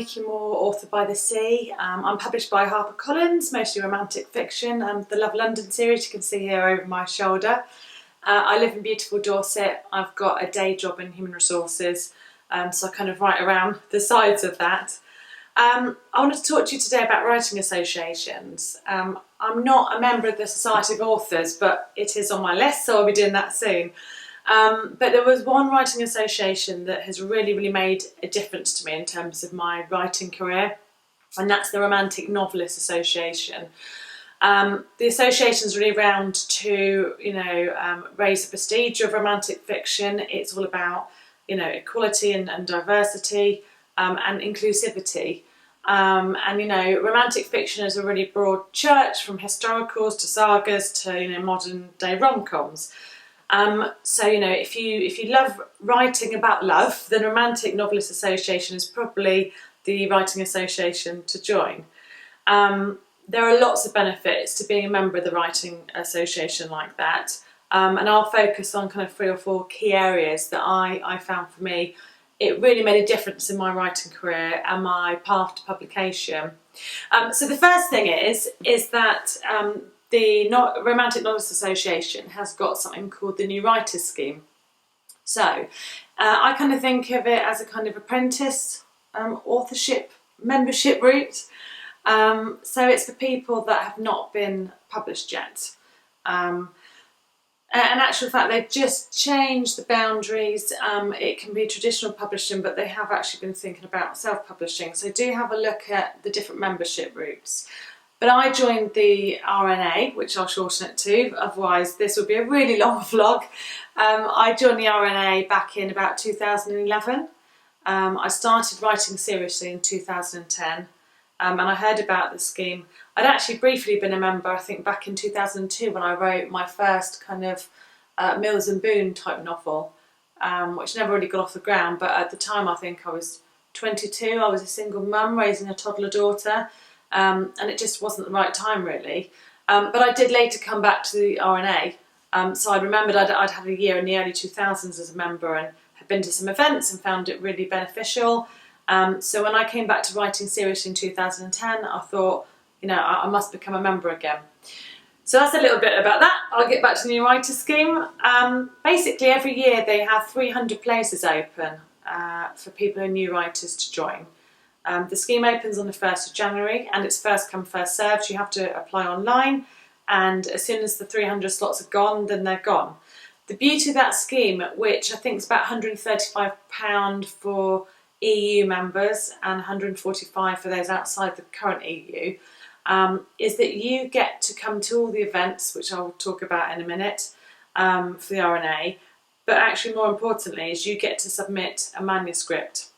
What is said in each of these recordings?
Nikki Moore, author by the sea. I'm published by HarperCollins, mostly romantic fiction. The Love London series you can see here over my shoulder. I live in beautiful Dorset. I've got a day job in human resources, so I kind of write around the sides of that. I wanted to talk to you today about writing associations. I'm not a member of the Society of Authors, but it is on my list, so I'll be doing that soon. But there was one writing association that has really made a difference to me in terms of my writing career, and that's the Romantic Novelists Association. The association is really around to, raise the prestige of romantic fiction. It's all about, equality and diversity and inclusivity. Romantic fiction is a really broad church, from historicals to sagas to, modern day rom-coms. If you love writing about love, then Romantic Novelists Association is probably the writing association to join. There are lots of benefits to being a member of the writing association like that, and I'll focus on kind of 3 or 4 key areas that I found for me it really made a difference in my writing career and my path to publication. So the first thing is that the Romantic Novelists Association has got something called the New Writers Scheme. So I kind of think of it as a kind of apprentice authorship membership route. So it's for people that have not been published yet. In actual fact, they've just changed the boundaries. It can be traditional publishing, but they have actually been thinking about self-publishing. So do have a look at the different membership routes. But I joined the RNA, which I'll shorten it to, otherwise this would be a really long vlog. I joined the RNA back in about 2011. I started writing seriously in 2010, and I heard about the scheme. I'd actually briefly been a member, I think, back in 2002 when I wrote my first kind of Mills and Boon type novel, which never really got off the ground, but at the time I think I was 22, I was a single mum raising a toddler daughter, and it just wasn't the right time really. But I did later come back to the RNA, so I remembered I'd had a year in the early 2000s as a member and had been to some events and found it really beneficial. So when I came back to writing seriously in 2010, I thought, I must become a member again. So that's a little bit about that. I'll get back to the New Writers Scheme. Basically every year they have 300 places open for people who are new writers to join. The scheme opens on the 1st of January and it's first come first served. You have to apply online, and as soon as the 300 slots are gone, then they're gone. The beauty of that scheme, which I think is about £135 for EU members and £145 for those outside the current EU, is that you get to come to all the events, which I'll talk about in a minute, for the RNA, but actually more importantly is you get to submit a manuscript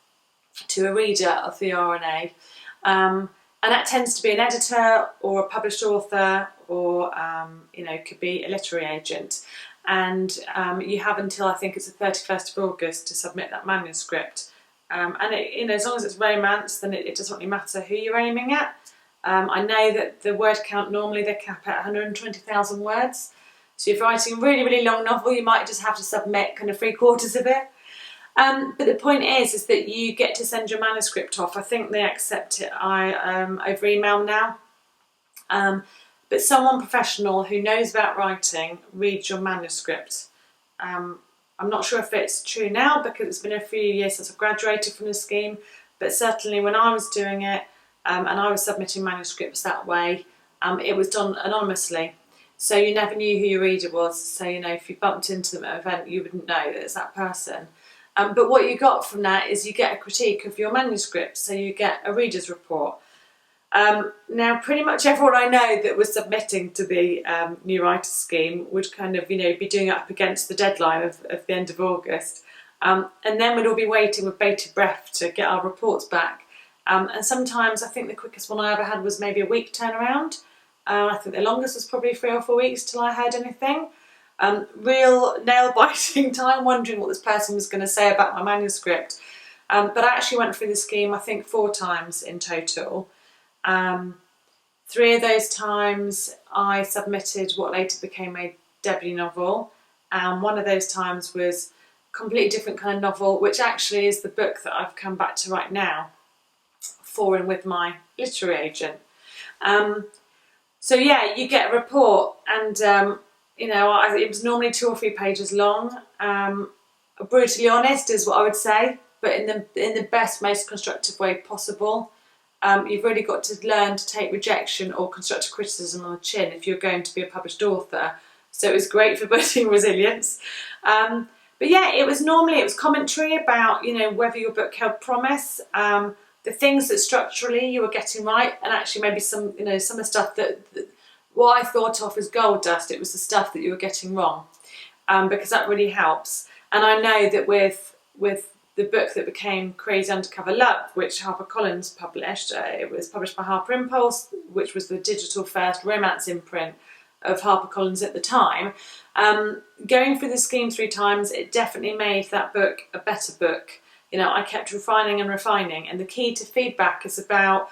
to a reader of the RNA, and that tends to be an editor or a published author, or could be a literary agent, and you have until I think it's the 31st of August to submit that manuscript. And as long as it's romance, then it doesn't really matter who you're aiming at. I know that the word count, normally they cap at 120,000 words. So if you're writing a really long novel, you might just have to submit kind of 3/4 of it. But the point is that you get to send your manuscript off. I think they accept it over email now. But someone professional who knows about writing reads your manuscript. I'm not sure if it's true now because it's been a few years since I graduated from the scheme, but certainly when I was doing it and I was submitting manuscripts that way, it was done anonymously. So you never knew who your reader was. So, if you bumped into them at an event, you wouldn't know that it's that person. But what you got from that is you get a critique of your manuscript, so you get a reader's report. Now, pretty much everyone I know that was submitting to the New Writers Scheme would kind of, be doing it up against the deadline of the end of August. And then we'd all be waiting with bated breath to get our reports back. And sometimes I think the quickest one I ever had was maybe a week turnaround. I think the longest was probably 3 or 4 weeks till I heard anything. Real nail-biting time, wondering what this person was going to say about my manuscript. But I actually went through the scheme, I think 4 times in total. 3 of those times I submitted what later became a debut novel, and one of those times was a completely different kind of novel, which actually is the book that I've come back to right now before and with my literary agent. So yeah, you get a report, and you know, it was normally 2 or 3 pages long. Brutally honest is what I would say, but in the best, most constructive way possible. You've really got to learn to take rejection or constructive criticism on the chin if you're going to be a published author. So it was great for building resilience. But yeah, it was commentary about, you know, whether your book held promise, the things that structurally you were getting right, and actually maybe some of the stuff that what I thought of as gold dust, it was the stuff that you were getting wrong, because that really helps. And I know that with the book that became Crazy Undercover Love, which HarperCollins published, it was published by Harper Impulse, which was the digital first romance imprint of HarperCollins at the time. Going through the scheme 3 times, it definitely made that book a better book. You know, I kept refining and refining, and the key to feedback is about,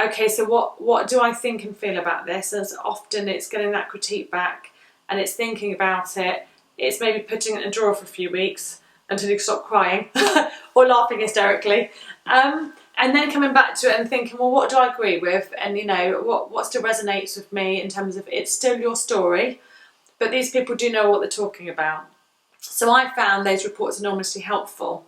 okay, so what do I think and feel about this? And often it's getting that critique back, and it's thinking about it. It's maybe putting it in a drawer for a few weeks until you stop crying or laughing hysterically, and then coming back to it and thinking, well, what do I agree with? And, you know, what still resonates with me in terms of it's still your story, but these people do know what they're talking about. So I found those reports enormously helpful.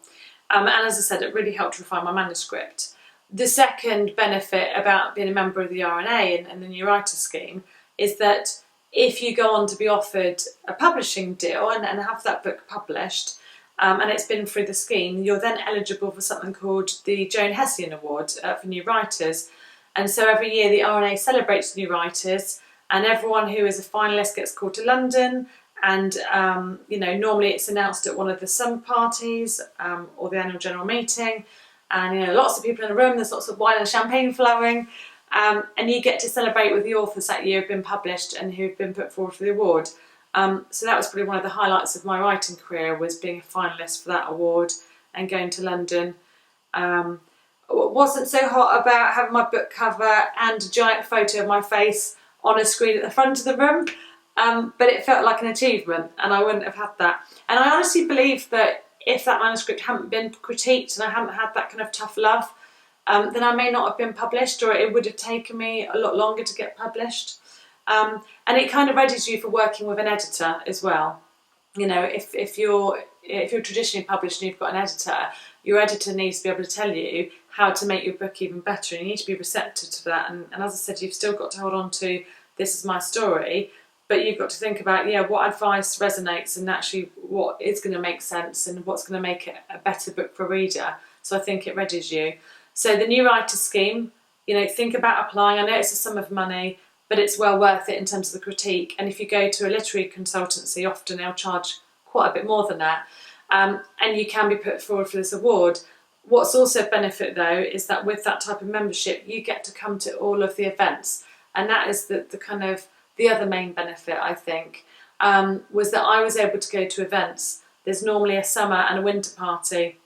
And as I said, it really helped refine my manuscript. The second benefit about being a member of the RNA and the New Writer Scheme is that if you go on to be offered a publishing deal and have that book published, and it's been through the scheme, you're then eligible for something called the Joan Hessian Award for new writers. And so every year the RNA celebrates new writers, and everyone who is a finalist gets called to London. And you know, normally it's announced at one of the summer parties or the annual general meeting, and you know, lots of people in the room. There's lots of wine and champagne flowing, and you get to celebrate with the authors that year who've been published and who've been put forward for the award. So that was probably one of the highlights of my writing career, was being a finalist for that award and going to London. What wasn't so hot about having my book cover and a giant photo of my face on a screen at the front of the room. But it felt like an achievement, and I wouldn't have had that. And I honestly believe that if that manuscript hadn't been critiqued and I hadn't had that kind of tough love, then I may not have been published, or it would have taken me a lot longer to get published. And it kind of readies you for working with an editor as well. You know, if you're traditionally published and you've got an editor, your editor needs to be able to tell you how to make your book even better, and you need to be receptive to that. And as I said, you've still got to hold on to, this is my story. But you've got to think about, yeah, what advice resonates and actually what is going to make sense and what's going to make it a better book for a reader. So I think it readies you. So the New Writer Scheme, you know, think about applying. I know it's a sum of money, but it's well worth it in terms of the critique. And if you go to a literary consultancy, often they'll charge quite a bit more than that. And you can be put forward for this award. What's also a benefit, though, is that with that type of membership, you get to come to all of the events. And that is the kind of the other main benefit, I think, was that I was able to go to events. There's normally a summer and a winter party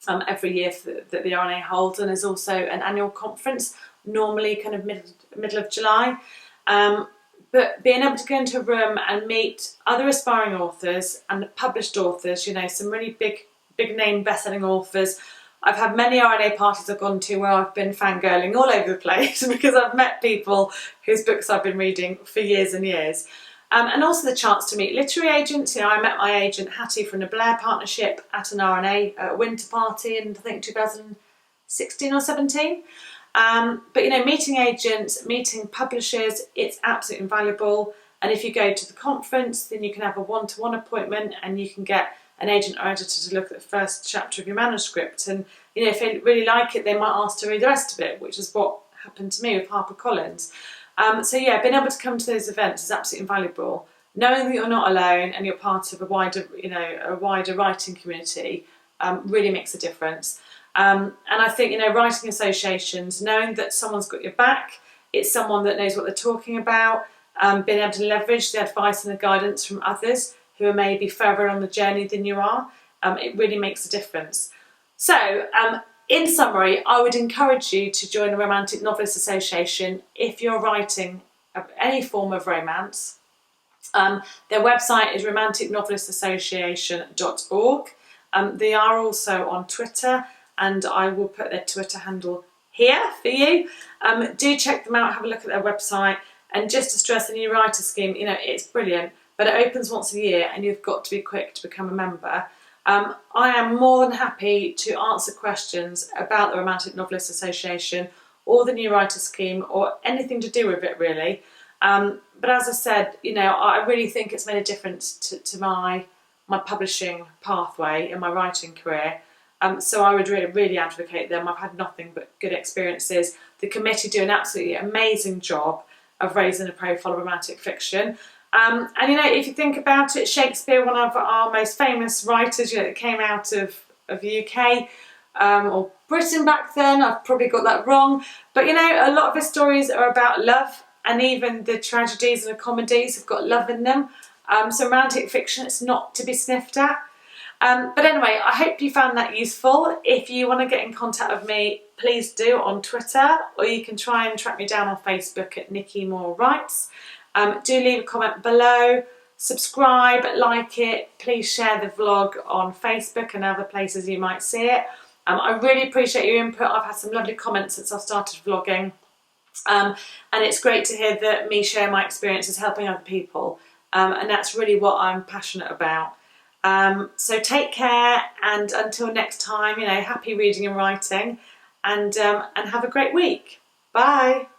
every year that the RNA holds, and there's also an annual conference, normally kind of middle of July. But being able to go into a room and meet other aspiring authors and published authors, you know, some really big name best-selling authors. I've had many RNA parties I've gone to where I've been fangirling all over the place because I've met people whose books I've been reading for years and years. And also the chance to meet literary agents. You know, I met my agent Hattie from the Blair Partnership at an RNA winter party in, I think, 2016 or 17. But, you know, meeting agents, meeting publishers, it's absolutely invaluable. And if you go to the conference, then you can have a one-to-one appointment and you can get an agent or editor to look at the first chapter of your manuscript, and you know, if they really like it, they might ask to read the rest of it, which is what happened to me with HarperCollins. So yeah, being able to come to those events is absolutely invaluable. Knowing that you're not alone and you're part of a wider writing community really makes a difference. And I think, you know, writing associations, knowing that someone's got your back, it's someone that knows what they're talking about, being able to leverage the advice and the guidance from others who are maybe further on the journey than you are, it really makes a difference. So, in summary, I would encourage you to join the Romantic Novelists Association if you're writing any form of romance. Their website is romanticnovelistassociation.org. They are also on Twitter, and I will put their Twitter handle here for you. Do check them out, have a look at their website, and just to stress, the new writer scheme, you know, it's brilliant, but it opens once a year and you've got to be quick to become a member. I am more than happy to answer questions about the Romantic Novelists Association or the new writer scheme or anything to do with it really. But as I said, you know, I really think it's made a difference to my publishing pathway in my writing career. So I would really advocate them. I've had nothing but good experiences. The committee do an absolutely amazing job of raising the profile of romantic fiction. And you know, if you think about it, Shakespeare, one of our most famous writers, you know, that came out of the UK or Britain back then, I've probably got that wrong, but you know, a lot of his stories are about love, and even the tragedies and the comedies have got love in them. So romantic fiction, it's not to be sniffed at. But anyway, I hope you found that useful. If you want to get in contact with me, please do on Twitter, or you can try and track me down on Facebook at Nikki Moore Writes. Do leave a comment below, subscribe, like it, please share the vlog on Facebook and other places you might see it. I really appreciate your input. I've had some lovely comments since I've started vlogging, and it's great to hear that me share my experiences helping other people, and that's really what I'm passionate about. So take care, and until next time, you know, happy reading and writing, and have a great week. Bye.